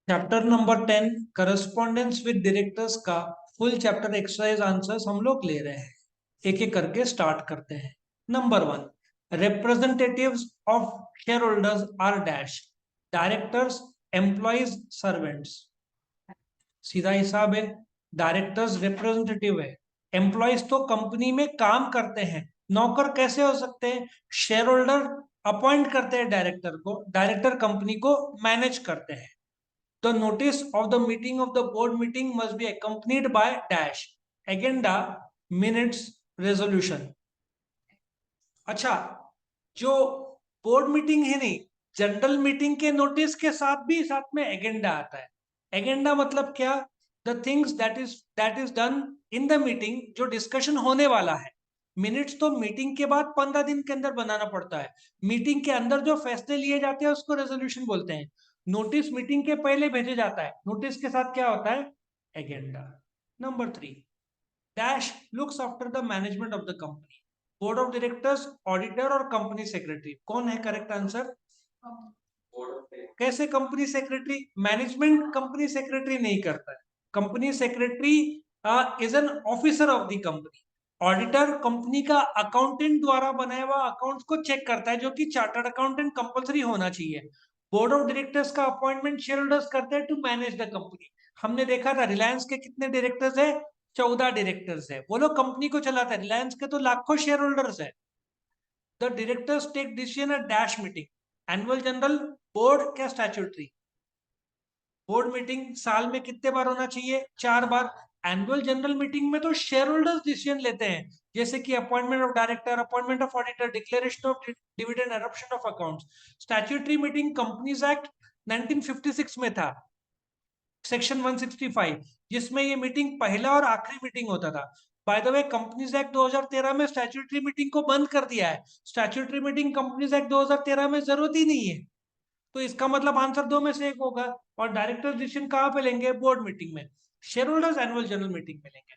Chapter number 10 correspondence with directors का full chapter exercise answers हम लोग ले रहे हैं। एक एक करके स्टार्ट करते हैं। Number 1, representatives of share holders are dash directors, employees, servants. सीधा हिसाब है। डायरेक्टर्स रिप्रेजेंटेटिव है, एम्प्लॉइज तो कंपनी में काम करते हैं। नौकर कैसे हो सकते हैं? शेयर होल्डर अपॉइंट करते हैं डायरेक्टर को, डायरेक्टर कंपनी को मैनेज करते हैं। The notice of the meeting of the board meeting must be accompanied by dash agenda, minutes, resolution। अच्छा, जो बोर्ड मीटिंग है नहीं, जनरल मीटिंग के नोटिस के साथ भी साथ में एजेंडा आता है। एजेंडा मतलब क्या? The things that is done in the meeting, जो डिस्कशन होने वाला है। मिनट्स तो मीटिंग के बाद 15 दिन के अंदर बनाना पड़ता है। मीटिंग के अंदर जो फैसले लिए जाते हैं उसको रेजोल्यूशन बोलते हैं। नोटिस मीटिंग के पहले भेजे जाता है, नोटिस के साथ क्या होता है? Agenda. Number 3, dash looks after the management of the company. Board of directors, auditor और कंपनी सेक्रेटरी। कौन है करेक्ट आंसर? कैसे company secretary? Management company secretary नहीं करता है। Company secretary is an officer of the company. Auditor company का accountant द्वारा बनाया हुआ अकाउंट्स को चेक करता है, जो कि चार्टर्ड अकाउंटेंट कंपलसरी होना चाहिए। बोर्ड ऑफ डायरेक्टर्स का अपॉइंटमेंट शेयर होल्डर्स करते हैं टू मैनेज द कंपनी। हमने देखा था रिलायंस के कितने डायरेक्टर्स है? 14 डायरेक्टर्स है। वो लोग कंपनी को चलाते हैं। रिलायंस के तो लाखों शेयर होल्डर्स है। The directors take decision at dash meeting, annual general, board क्या स्टैट्यूटरी। बोर्ड मीटिंग साल में कितने बार होना चाहिए? 4 बार। एनुअल जनरल मीटिंग में तो शेयर होल्डर्स डिसीजन लेते हैं, जैसे कि appointment of director, appointment of auditor, declaration of dividend, adoption of accounts. Statutory meeting companies act 1956 में था, सेक्शन 165, जिसमें ये मीटिंग पहला और आखिरी मीटिंग होता था। By the way, companies act 2013 में स्टैट्यूटरी मीटिंग को बंद कर दिया है। स्टैट्यूटरी मीटिंग कंपनीज एक्ट 2013 में जरूरत ही नहीं है। तो इसका मतलब आंसर दो में से एक होगा। और डायरेक्टर डिसीजन कहां पे लेंगे? बोर्ड मीटिंग में। Share holders annual general meeting में लेंगे।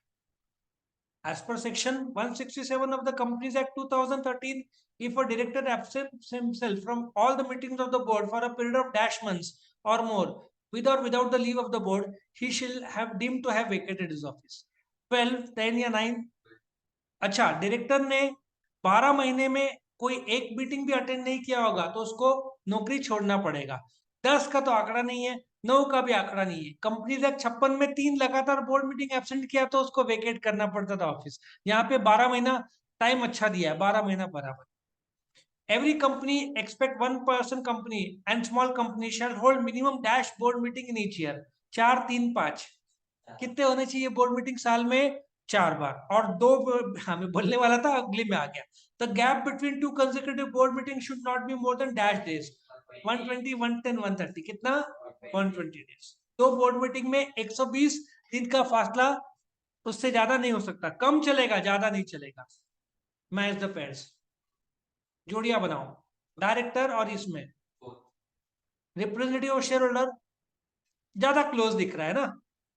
As per section 167 of the Companies Act 2013, if a director absents himself from all the meetings of the board for a period of dash months or more, with or without the leave of the board, he shall have deemed to have vacated his office। 12, 10 या 9? अच्छा, director ने 12 महीने में कोई एक meeting भी attend नहीं किया होगा तो उसको नौकरी छोड़ना पड़ेगा। 10 का तो आंकड़ा नहीं है, 9 का भी आंकड़ा नहीं है। कंपनीज एक्ट 56 में 3 लगातार बोर्ड मीटिंग एब्सेंट किया तो उसको वेकेट करना पड़ता था ऑफिस। यहाँ पे 12 महीना टाइम अच्छा दिया है, 12 महीना बराबर। Every company expect 1 person company and small company shall hold minimum dash board meeting in each year. 4, 3, 5 कितने होने चाहिए बोर्ड मीटिंग साल में? 4 बार। और दो, हमें बोलने वाला था अगली में आ गया। The gap between two consecutive board meeting should not be more than dash days. 120, 110, 130 कितना? 120 डेज। दो बोर्ड मीटिंग में 120 दिन का फासला, उससे ज्यादा नहीं हो सकता। कम चलेगा, ज्यादा नहीं चलेगा। मैच द पेयर्स, जोड़ियां बनाओ। डायरेक्टर और इसमें रिप्रेजेंटेटिव और शेयर होल्डर ज्यादा क्लोज दिख रहा है ना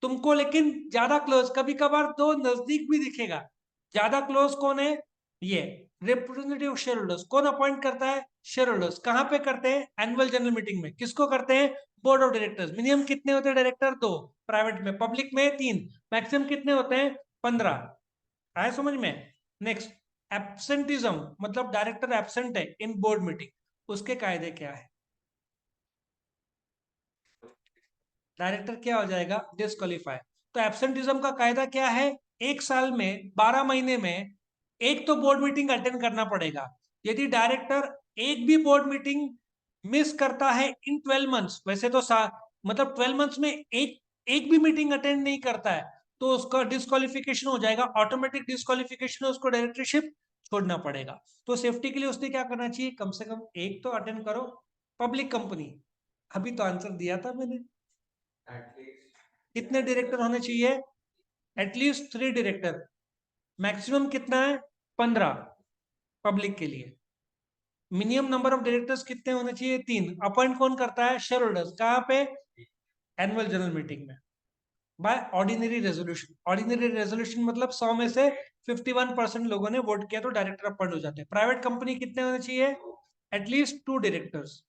तुमको, लेकिन ज्यादा क्लोज कभी कभार दो नजदीक भी दिखेगा। ज्यादा क्लोज कौन है? ये रिप्रेजेंटेटिव शेयर होल्डर्स। कौन अपॉइंट करता है? Share holders. कहां पे करते हैं? एनुअल जनरल मीटिंग में। किसको करते हैं? Board of directors. मिनिमम कितने होते हैं डायरेक्टर? 2। प्राइवेट में, पब्लिक में 3। मैक्सिमम कितने होते हैं? 15। आया समझ में? नेक्स्ट, एब्सेंटिज्म मतलब डायरेक्टर एब्सेंट है इन बोर्ड मीटिंग, उसके कायदे क्या है? डायरेक्टर क्या हो जाएगा? डिस्क्वालीफाई। तो एब्सेंटिज्म का कायदा क्या है? एक साल में 12 महीने में एक तो बोर्ड मीटिंग अटेंड करना पड़ेगा। यदि डायरेक्टर एक भी बोर्ड मीटिंग मिस करता है इन 12 मंथ्स, वैसे तो मतलब 12 मंथ्स में एक एक भी मीटिंग अटेंड नहीं करता है, तो उसका डिस्क्वालिफिकेशन हो जाएगा, ऑटोमेटिक डिस्क्वालिफिकेशन। उसको डायरेक्टरशिप छोड़ना पड़ेगा। तो सेफ्टी के लिए उसने क्या करना चाहिए? कम से कम एक तो अटेंड करो। पब्लिक कंपनी, अभी तो आंसर दिया था मैंने। कितने डायरेक्टर होने चाहिए? At least 3 director. मैक्सिमम कितना है? 15 पब्लिक के लिए। मिनिमम नंबर ऑफ डायरेक्टर्स कितने होने चाहिए? 3। अपॉइंट कौन करता है? Share holders. कहां पे? एनुअल जनरल मीटिंग में, by ordinary resolution. Ordinary resolution मतलब 100 में से 51% लोगों ने वोट किया तो डायरेक्टर अपॉइंट हो जाते हैं। प्राइवेट कंपनी कितने होने चाहिए? At least 2 directors.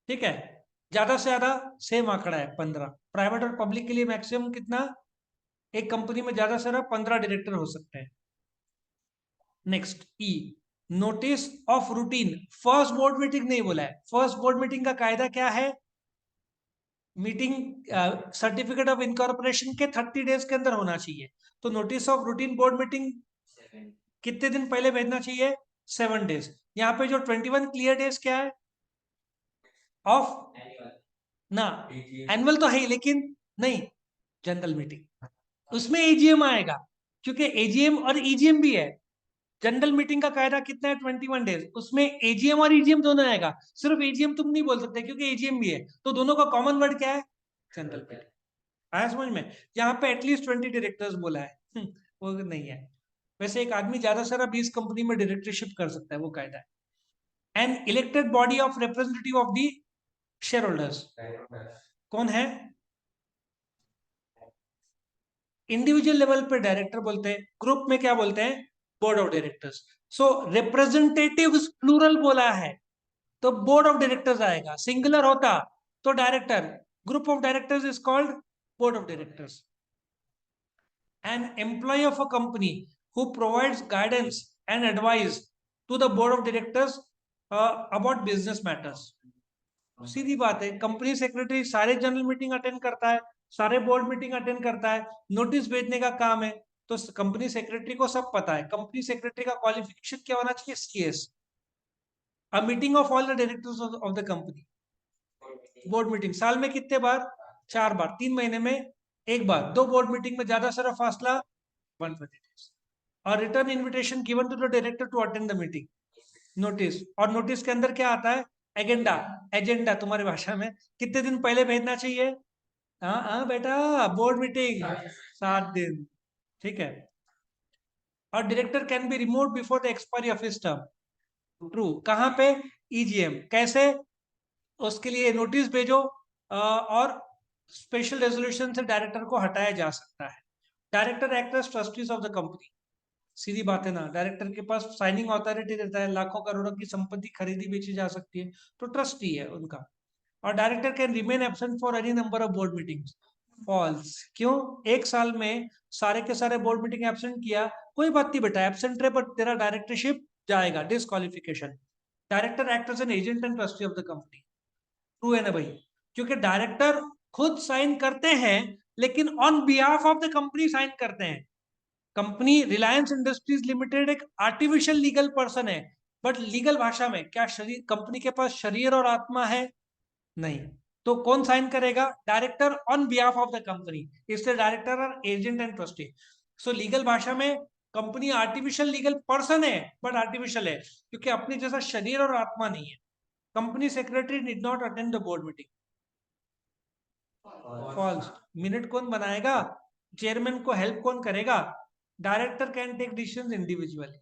ठीक है। ज्यादा से ज्यादा सेम आंकड़ा है 15। प्राइवेट और पब्लिक के लिए मैक्सिमम कितना, एक कंपनी में ज्यादा से ज्यादा 15 डायरेक्टर हो सकते हैं। Next E, notice of routine. First board meeting नहीं बोला है। फर्स्ट बोर्ड मीटिंग का कायदा क्या है, मीटिंग सर्टिफिकेट ऑफ इनकॉर्पोरेशन के 30 डेज के अंदर होना चाहिए। तो notice of routine board meeting कितने दिन पहले भेजना चाहिए, 7 डेज। यहाँ पे जो 21 क्लियर डेज क्या है, ऑफ ना, एनुअल तो है ही, लेकिन नहीं, जनरल मीटिंग, उसमें एजीएम आएगा, क्योंकि एजीएम और ईजीएम भी है। जनरल मीटिंग का कायदा कितना है, 21 डेज, उसमें एजीएम और ईजीएम दोनों आएगा। सिर्फ एजीएम तुम नहीं बोल सकते क्योंकि एजीएम भी है, तो दोनों का कॉमन वर्ड क्या है, जनरल मीटिंग। आया समझ में? यहाँ पे एटलीस्ट 20 डायरेक्टर्स बोला है, वो नहीं है। वैसे एक आदमी ज्यादा से ज्यादा 20 कंपनी में डायरेक्टरशिप कर सकता है, वो कायदा है। And elected body of representative of the share holders कौन है, इंडिविजुअल लेवल पे डायरेक्टर बोलते हैं, ग्रुप में क्या बोलते हैं, board of directors. So representative plural बोला है तो बोर्ड ऑफ डायरेक्टर्स आएगा, सिंगुलर होता तो director, group of directors is called board of directors. An employee of a company who provides guidance and advice to the board of directors about business matters। सीधी बात है, company secretary सारे general meeting attend करता है, सारे board meeting attend करता है, notice भेजने का काम है। तो कंपनी सेक्रेटरी को सब पता है। कंपनी सेक्रेटरी का क्वालिफिकेशन क्या होना चाहिए, CS. A meeting of all the directors of the company, board meeting साल में कितने बार, 4 बार, 3 महीने में एक बार। 2 बोर्ड मीटिंग में ज्यादा सारा फासला 120 days। और written invitation given to the director to attend the meeting, notice. और नोटिस के अंदर क्या आता है, एजेंडा। एजेंडा तुम्हारी भाषा में कितने दिन पहले भेजना चाहिए, हाँ हाँ बेटा, बोर्ड मीटिंग 7 दिन, ठीक है। और director can be remove before the expiry of his term, true. कहाँ पे, ईजीएम। कैसे, उसके लिए नोटिस भेजो और स्पेशल रेजोल्यूशन से डायरेक्टर को हटाया जा सकता है। Director act as trustees of the company, सीधी बात है ना, डायरेक्टर के पास साइनिंग अथॉरिटी रहता है, लाखों करोड़ों की संपत्ति खरीदी बेची जा सकती है, तो ट्रस्टी है उनका। और director can remain absent for any number of board meetings, false. क्यों, एक साल में सारे के सारे बोर्ड मीटिंग एब्सेंट किया, कोई बात नहीं बेटा, एब्सेंट रहे पर तेरा डायरेक्टरशिप जाएगा, disqualification. Director act as an agent and trustee of the company, true है ना भाई? क्योंकि डायरेक्टर खुद साइन करते हैं, लेकिन on behalf of the company sign करते हैं। कंपनी रिलायंस इंडस्ट्रीज लिमिटेड एक आर्टिफिशियल लीगल पर्सन है, बट लीगल भाषा में क्या शरीर, कंपनी के पास शरीर और आत्मा है, नहीं। तो कौन साइन करेगा, director on behalf of the company, इसलिए डायरेक्टर और agent and trustee. So legal भाषा में कंपनी आर्टिफिशियल लीगल पर्सन है, बट आर्टिफिशियल है क्योंकि अपने जैसा शरीर और आत्मा नहीं है। Company secretary did not attend the board meeting, false. Minute कौन बनाएगा, चेयरमैन को हेल्प कौन करेगा, director can take decisions individually,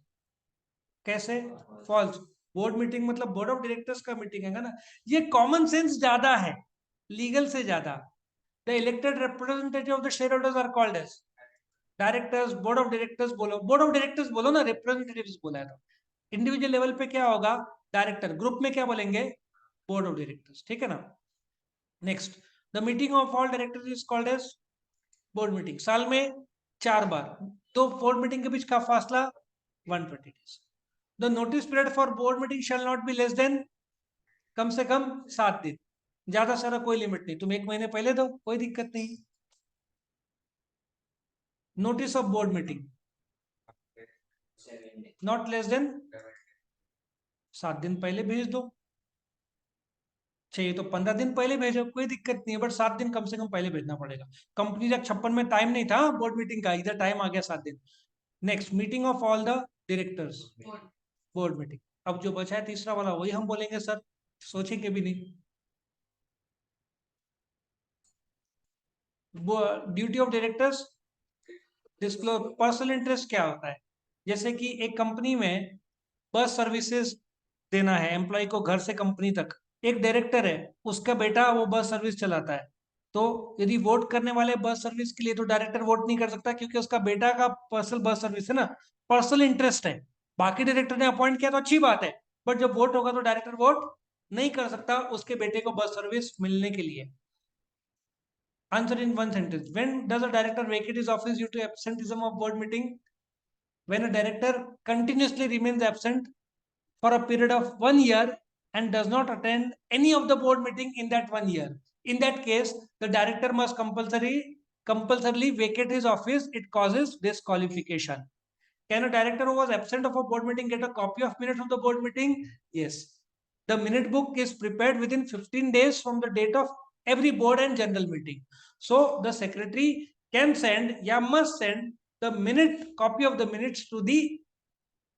कैसे, फॉल्स। बोर्ड मीटिंग मतलब बोर्ड ऑफ डायरेक्टर्स का मीटिंग है ना, ये कॉमन सेंस ज्यादा है लीगल से ज्यादा। The elected representative of the share holders are called as directors, board of directors बोलो, बोर्ड ऑफ डायरेक्टर्स बोलो ना, रिप्रेजेंटेटिव्स बोला है तो। इंडिविजुअल लेवल पे क्या होगा, डायरेक्टर, ग्रुप में क्या बोलेंगे, बोर्ड ऑफ डायरेक्टर्स, ठीक है ना। Next, the meeting of all directors is called as board meeting, साल में 4 बार। तो बोर्ड मीटिंग के बीच का फासला 120 days। The notice period for board meeting shall not be less than, कम से कम 7 दिन, ज्यादा सारा कोई लिमिट नहीं, तुम 1 महीने पहले दो, कोई दिक्कत नहीं। Notice of board meeting not less than 7 दिन पहले भेज दो, चाहिए तो 15 दिन पहले भेजो, कोई दिक्कत नहीं है, बट 7 दिन कम से कम पहले भेजना पड़ेगा। कंपनी जब 56 में टाइम नहीं था बोर्ड मीटिंग का, इधर टाइम आ गया 7 दिन। Next, meeting of all the directors, board meeting. अब जो बचा है तीसरा वाला, वही हम बोलेंगे सर, सोचेंगे भी नहीं। Duty of directors, disclose personal interest क्या होता है, जैसे कि एक कंपनी में बस सर्विसेज देना है एम्प्लॉय को घर से कंपनी तक, एक डायरेक्टर है, उसका बेटा वो बस सर्विस चलाता है, तो यदि वोट करने वाले बस सर्विस के लिए, तो डायरेक्टर वोट नहीं कर सकता क्योंकि उसका बेटा का पर्सनल बस सर्विस है ना, पर्सनल इंटरेस्ट है। बाकी डायरेक्टर ने अपॉइंट किया तो अच्छी बात है, बट जब वोट होगा तो डायरेक्टर वोट नहीं कर सकता उसके बेटे को बस सर्विस मिलने के लिए। Answer in one sentence. When does a director vacate his office due to absenteeism of board meeting? When a director continuously remains absent for a period of 1 year and does not attend any of the board meeting in that 1 year. In that case, the director must compulsorily vacate his office. It causes disqualification. Can a director who was absent of a board meeting get a copy of minutes of the board meeting? Yes. The minute book is prepared within 15 days from the date of every board and general meeting. So the secretary can send, must send the copy of the minutes to the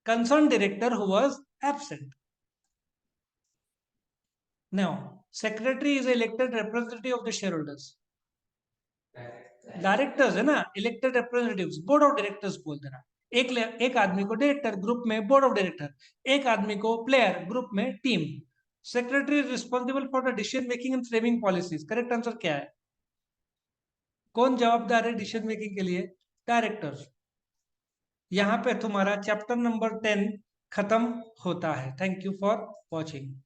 concerned director who was absent. Now, secretary is elected representative of the shareholders. Directors है ना, elected representatives, board of directors बोल देना। एक आदमी को director, group में board of director, एक आदमी को प्लेयर, ग्रुप में team. Secretary is responsible for the decision making and framing policies. Correct answer क्या है? कौन जवाबदार है डिसीजन मेकिंग के लिए? डायरेक्टर्स। यहाँ पे तुम्हारा चैप्टर नंबर 10 खत्म होता है। Thank you for watching.